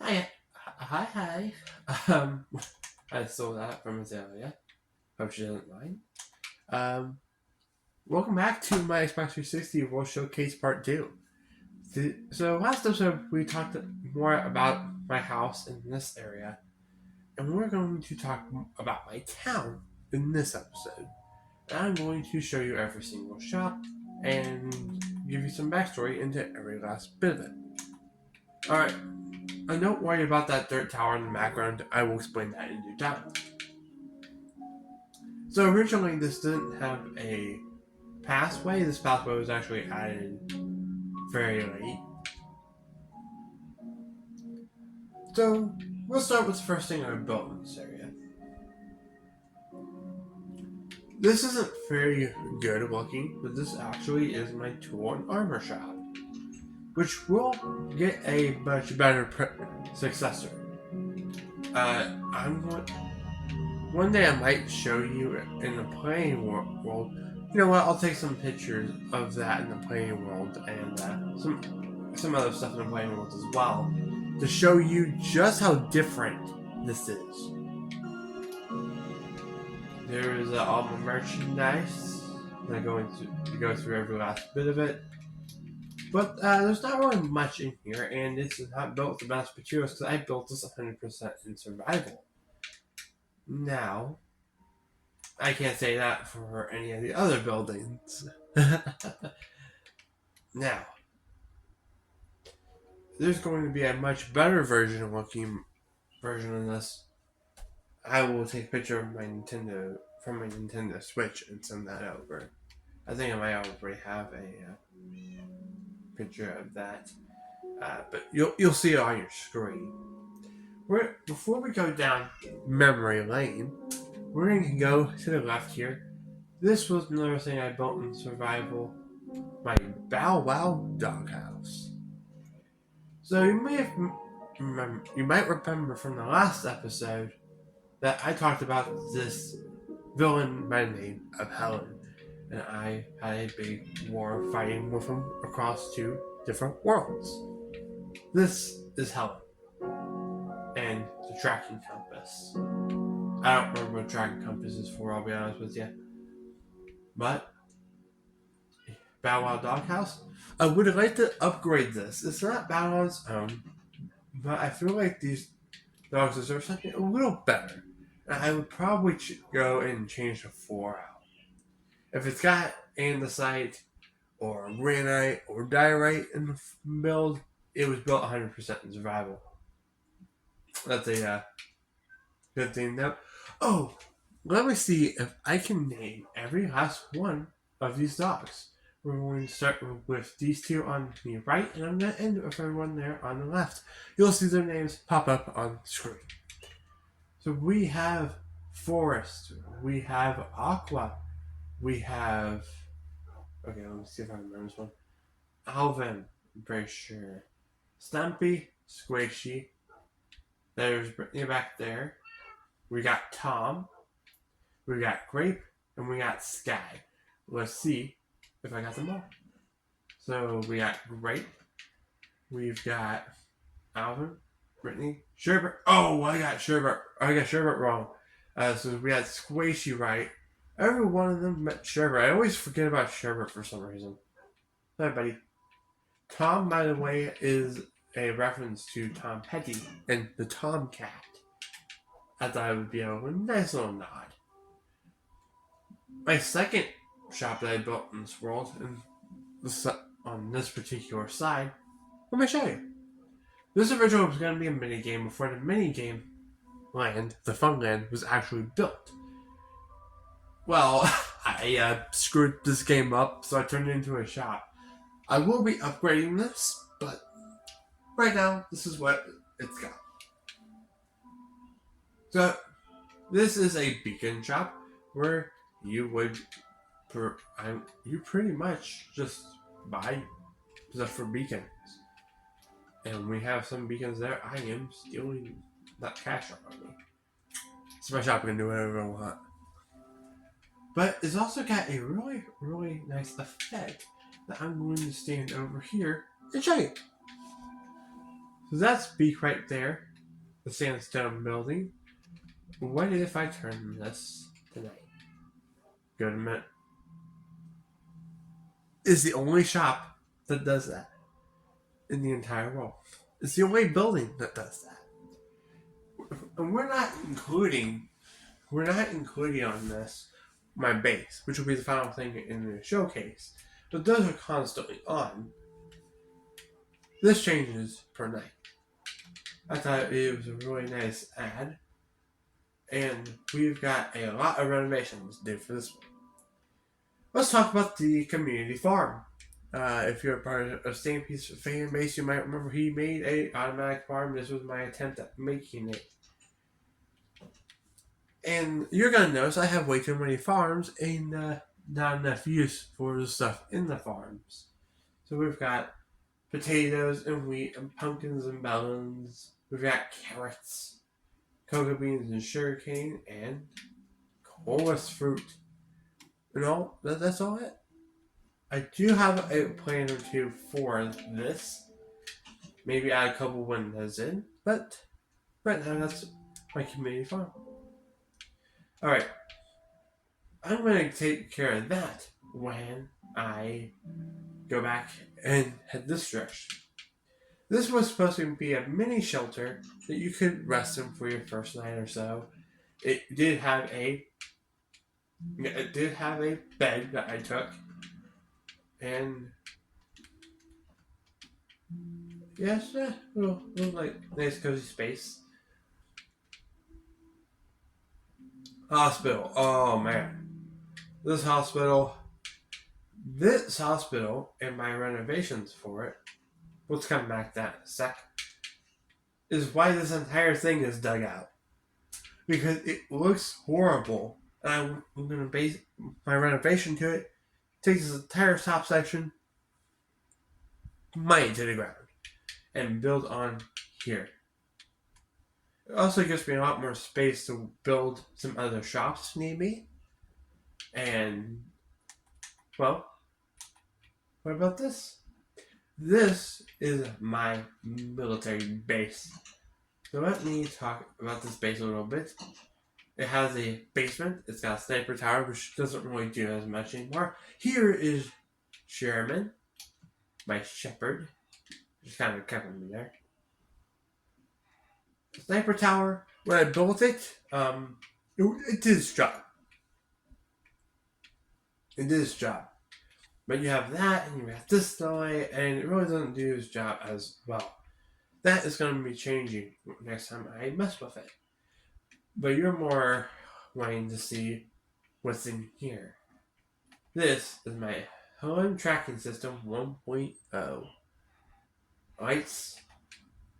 Hi, hi. I stole that from Azalea. Hope she doesn't mind. Um, Welcome back to my Xbox 360 World Showcase Part 2. So last episode we talked more about my house in this area, and we're going to talk about my town in this episode. And I'm going to show you every single shop and give you some backstory into every last bit of it. Alright, and don't worry about that dirt tower in the background. I will explain that in due time. So originally, this didn't have a pathway. This pathway was actually added very late. So we'll start with the first thing I built in this area. This isn't very good looking, but this actually is my tool and armor shop, which will get a much better successor. One day I might show you in the playing world. You know what? I'll take some pictures of that in the playing world and some other stuff in the playing world as well to show you just how different this is. There is all my merchandise. I'm going to go through every last bit of it. But there's not really much in here, and it's not built with the best materials because I built this 100% in survival. Now, I can't say that for any of the other buildings. Now, there's going to be a much better version of this. I will take a picture of my Nintendo Switch and send that over. I think I might already have a picture of that, but you'll see it on your screen. Before we go down memory lane, we're going to go to the left here. This was another thing I built in survival, my Bow Wow doghouse. So you might remember from the last episode that I talked about this villain by the name of Helen, and I had a big war fighting with him across two different worlds. This is Helen, and the tracking compass. I don't remember what tracking compass is for, I'll be honest with you. But Bow Wow Doghouse, I would like to upgrade this. It's not Bow Wow's own, but I feel like these dogs deserve something a little better. And I would probably go and change the floor out. If it's got andesite or granite or diorite in the build, it was built 100% in survival. That's a good thing. Now, let me see if I can name every last one of these dogs. We're going to start with these two on the right, and I'm going to end with everyone there on the left. You'll see their names pop up on the screen. So we have Forest, we have Aqua, we have... Okay, let me see if I remember this one. Alvin, I'm pretty sure. Stumpy, Squishy. There's Brittany back there. We got Tom. We got Grape. And we got Sky. Let's see if I got them all. So we got Grape. We've got Alvin, Brittany, Sherbert. Oh, I got Sherbert wrong. So we had Squishy right. Every one of them met Sherbert. I always forget about Sherbert for some reason. Hi, buddy. Tom, by the way, is a reference to Tom Petty and the Tomcat. I thought it would be a nice little nod. My second shop that I built in this world, on this particular side, let me show you. This originally was going to be a minigame before the minigame land, the fun land, was actually built. Well, I screwed this game up, so I turned it into a shop. I will be upgrading this, but right now, this is what it's got. So, this is a beacon shop where you pretty much just buy stuff for beacons. And we have some beacons there. I am stealing that cash out of me. It's my shop, I can do whatever I want. But it's also got a really, really nice effect that I'm going to stand over here and show you. So that's Beak right there, the sandstone building. What if I turn this to night? Good a minute. Is the only shop that does that in the entire world. It's the only building that does that. And we're not including on this my base, which will be the final thing in the showcase. But those are constantly on. This changes per night. I thought it was a really nice ad. And we've got a lot of renovations to do for this one. Let's talk about the community farm. If you're a part of Stampy's fan base, you might remember he made a automatic farm. This was my attempt at making it. And you're gonna notice I have way too many farms and not enough use for the stuff in the farms. So we've got potatoes and wheat and pumpkins and melons. We've got carrots, cocoa beans and sugarcane, and chorus fruit. You know, that's all it. I do have a plan or two for this. Maybe add a couple windows in, but right now that's my community farm. Alright. I'm going to take care of that when I go back and head this direction. This was supposed to be a mini shelter that you could rest in for your first night or so. It did have a bed that I took, and yes, little like nice cozy space. Hospital. Oh man, this hospital and my renovations for it. Let's come back to that in a sec. Is why this entire thing is dug out, because it looks horrible. And I'm going to base my renovation to it. Takes this entire top section, mine to the ground, and build on here. It also gives me a lot more space to build some other shops, maybe. And, well, what about this? This is my military base. So let me talk about this base a little bit. It has a basement. It's got a sniper tower, which doesn't really do as much anymore. Here is Sherman, my shepherd. Just kind of kept me there. Sniper tower. When I built it, it did its job. It did its job. But you have that, and you have this guy, and it really doesn't do its job as well. That is going to be changing next time I mess with it. But you're more wanting to see what's in here. This is my home tracking system 1.0. Lights.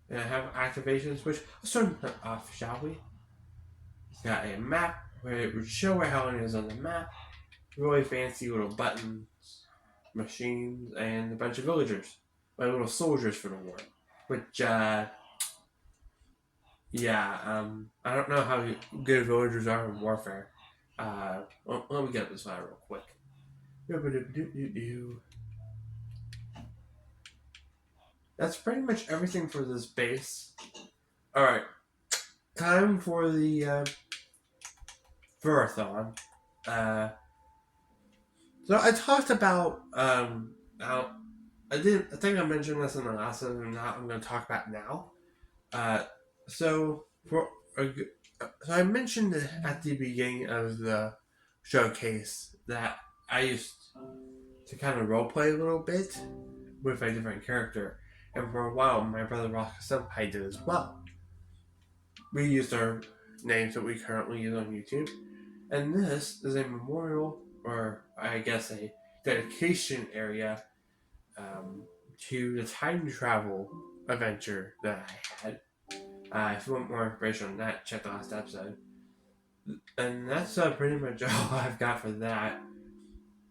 And I have activation switch. Let's turn that off, shall we? It's got a map where it would show where Helen is on the map. Really fancy little buttons, machines, and a bunch of villagers. My little soldiers for the war. Which, I don't know how good villagers are in warfare. Let me get up this file real quick. That's pretty much everything for this base. Alright. Time for the Furathon. So I talked about how I think I mentioned this in the last one, and I'm going to talk about now. So I mentioned at the beginning of the showcase that I used to kind of roleplay a little bit with a different character, and for a while my brother Rock Senpai did as well. We used our names that we currently use on YouTube, and this is a memorial, or I guess a dedication area to the time travel adventure that I had. If you want more information on that, check the last episode. And that's pretty much all I've got for that.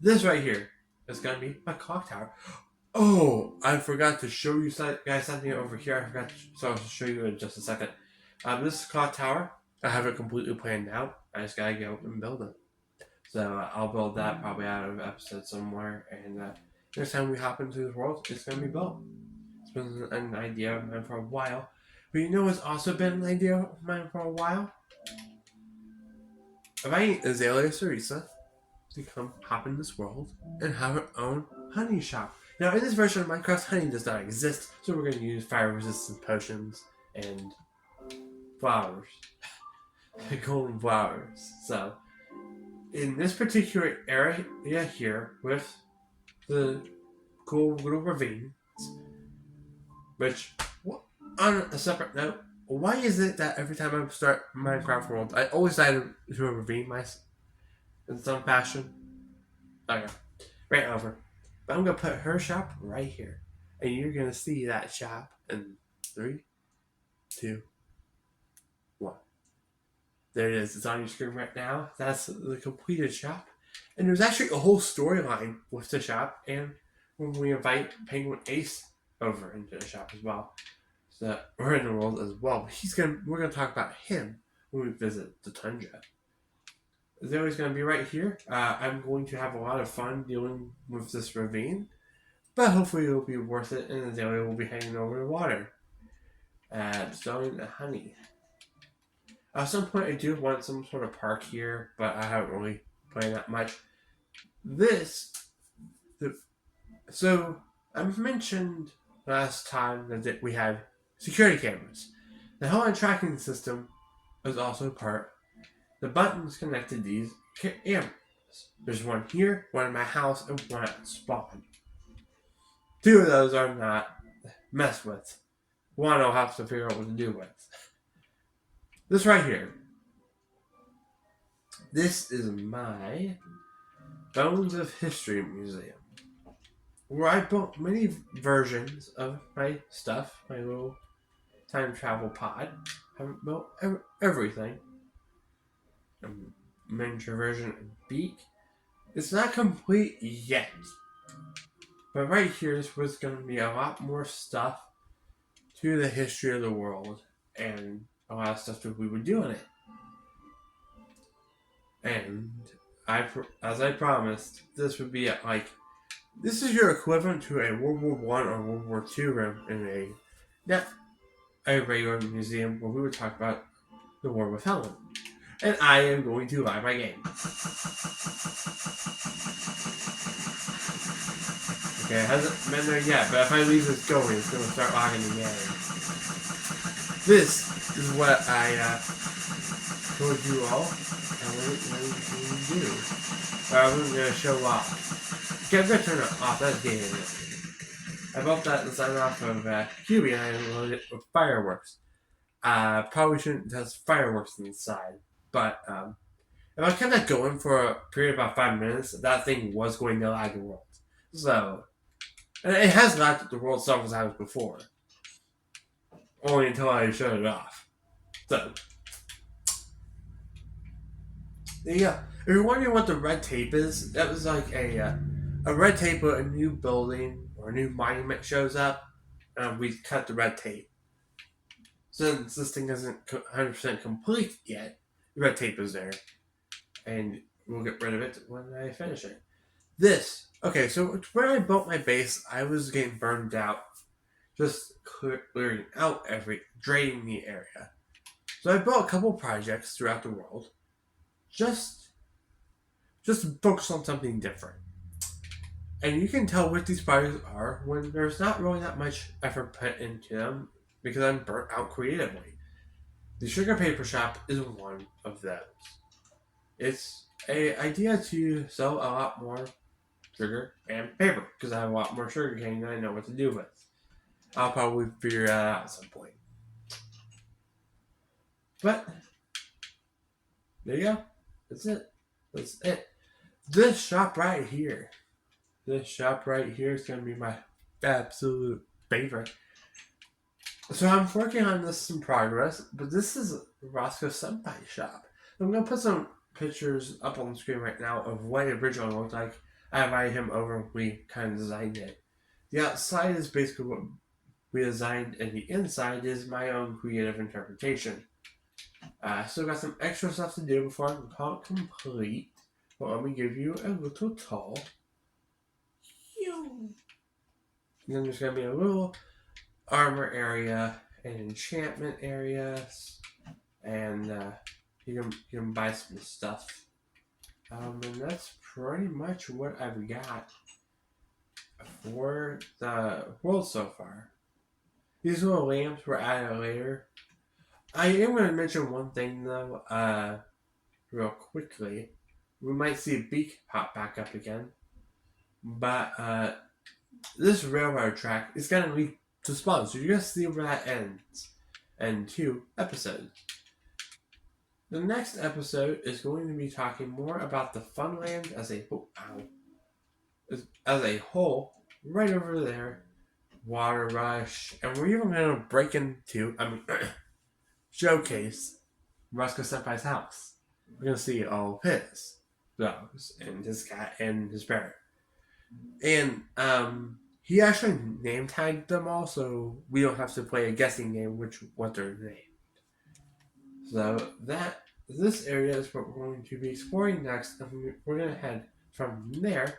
This right here is going to be my clock tower. Oh, I forgot to show you guys something over here. So I'll show you in just a second. This clock tower, I have it completely planned out. I just gotta go and build it. So I'll build that probably out of episode somewhere. And next time we hop into this world, it's going to be built. It's been an idea of mine for a while. But you know what's also been an idea of mine for a while? Inviting Azalea Cerisa to come hop in this world and have her own honey shop. Now, in this version of Minecraft, honey does not exist, so we're going to use fire-resistant potions and flowers. Golden flowers. So, in this particular area here, with the cool little ravines, which, on a separate note, why is it that every time I start Minecraft World, I always die to a ravine in some fashion? Okay, right over. But I'm going to put her shop right here. And you're going to see that shop in 3, 2, 1. There it is. It's on your screen right now. That's the completed shop. And there's actually a whole storyline with the shop. And when we invite Penguin Ace over into the shop as well. So we're in the world as well. We're gonna talk about him when we visit the tundra. Zoe's gonna be right here. I'm going to have a lot of fun dealing with this ravine, but hopefully it'll be worth it. And Zoe will be hanging over the water, selling the honey. At some point, I do want some sort of park here, but I haven't really planned that much. So I mentioned last time that we had security cameras. The Hellline tracking system is also part. The buttons connected these cameras. There's one here, one in my house, and one at spawn. 2 of those are not messed with. One I'll have to figure out what to do with. This right here. This is my Bones of History Museum, where I built many versions of my stuff, my little time travel pod. I haven't built everything. A miniature version of Beak. It's not complete yet. But right here is where it's going to be a lot more stuff to the history of the world and a lot of stuff that we would do in it. And as I promised, this would be this is your equivalent to a World War I or World War II room in a regular museum where we would talk about the war with Helen. And I am going to live my game. Okay, it hasn't been there yet, but if I leave this going, it's going to start logging again. This is what I told you all I wasn't going to do. I wasn't going to show off. Okay, I'm going to turn it off. That's gaming. I built that design off of QB and I loaded it with fireworks. Probably shouldn't test fireworks inside, but if I kept that going for a period of about 5 minutes, that thing was going to lag the world. So, and it has lagged the world several times before. Only until I shut it off. So, there you go. If you're wondering what the red tape is, that was like a red tape where a new building or a new monument shows up, and we cut the red tape. Since this thing isn't 100% complete yet, the red tape is there. And we'll get rid of it when I finish it. Okay, so when I built my base, I was getting burned out. Just clearing out draining the area. So I built a couple projects throughout the world. Just to focus on something different. And you can tell what these projects are when there's not really that much effort put into them because I'm burnt out creatively. The Sugar Paper Shop is one of those. It's an idea to sell a lot more sugar and paper because I have a lot more sugar cane than I know what to do with. I'll probably figure that out at some point. But there you go. That's it. This shop right here is going to be my absolute favorite. So I'm working on this in progress, but this is Roscoe Senpai shop. I'm going to put some pictures up on the screen right now of what it originally looked like. I invited him over, we kind of designed it. The outside is basically what we designed, and the inside is my own creative interpretation. Still got some extra stuff to do before I can call it complete. But let me give you a little tour. And then there's going to be a little armor area and enchantment areas, and you can buy some stuff. And that's pretty much what I've got for the world so far. These little lamps were added later. I am going to mention one thing though, real quickly. We might see a beak pop back up again, but this railroad track is going to lead to spawn, so you're going to see where that ends in 2 episodes. The next episode is going to be talking more about the Funland as a whole, right over there, Water Rush, and we're even going to break into, showcase Roscoe Senpai's house. We're going to see all of his dogs and his cat and his parrot. And he actually name tagged them all, so we don't have to play a guessing game what they're named. So this area is what we're going to be exploring next, and we're going to head from there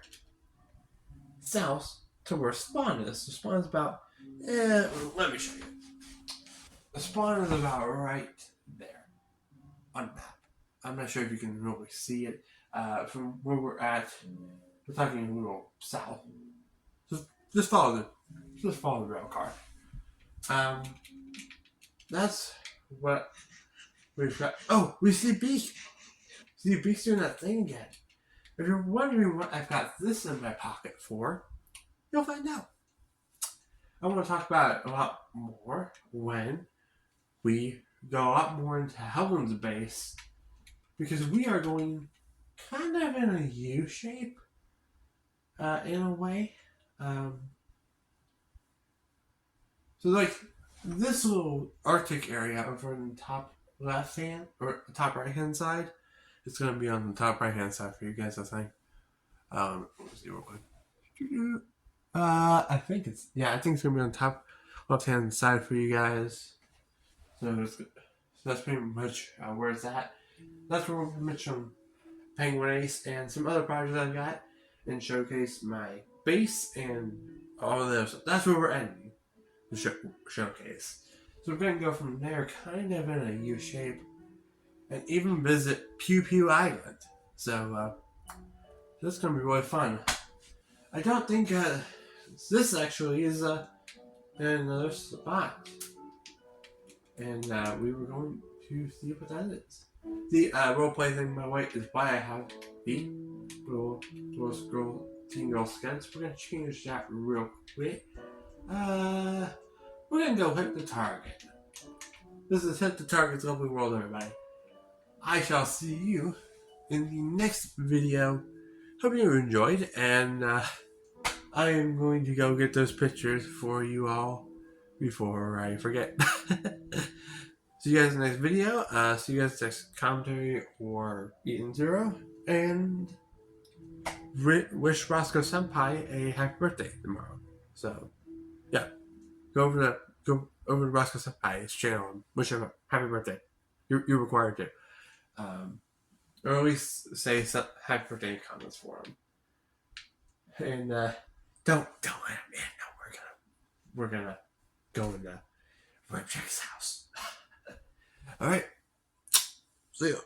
south to where Spawn is. So Spawn's about, let me show you. The Spawn is about right there on the map. I'm not sure if you can really see it from where we're at. We're talking a little south. Just follow the rail car. That's what we've got. Oh, we see Beak. See Beak's doing that thing again. If you're wondering what I've got this in my pocket for, you'll find out. I want to talk about it a lot more when we go a lot more into Helen's base, because we are going kind of in a U shape, in a way. So like this little Arctic area over on the top left hand or top right hand side, it's gonna be on the top right hand side for you guys, I think. Let's see real quick. I think it's gonna be on the top left hand side for you guys. So that's pretty much where it's at. That's where we'll mention Penguin Ace and some other projects I've got, and showcase my base and all of this. That's where we're ending the showcase. So we're going to go from there kind of in a U shape and even visit Pew Pew Island. So that's going to be really fun. I don't think this actually is in another spot. And we were going to see what that is. The roleplay thing, by the way, is why I have the little scroll teen girl skins. We're going to change that real quick. We're going to go hit the target. This is Hit the Target's Lovely World, everybody. I shall see you in the next video. Hope you enjoyed, and I am going to go get those pictures for you all before I forget. See you guys in the next video. See you guys next commentary or Eating Zero. And wish Roscoe Senpai a happy birthday tomorrow. So, yeah. Go over to Roscoe Senpai's channel and wish him a happy birthday. You're required to. Or at least say some happy birthday in comments for him. And don't let him in. No, we're gonna go into Ripjack's house. All right. See ya.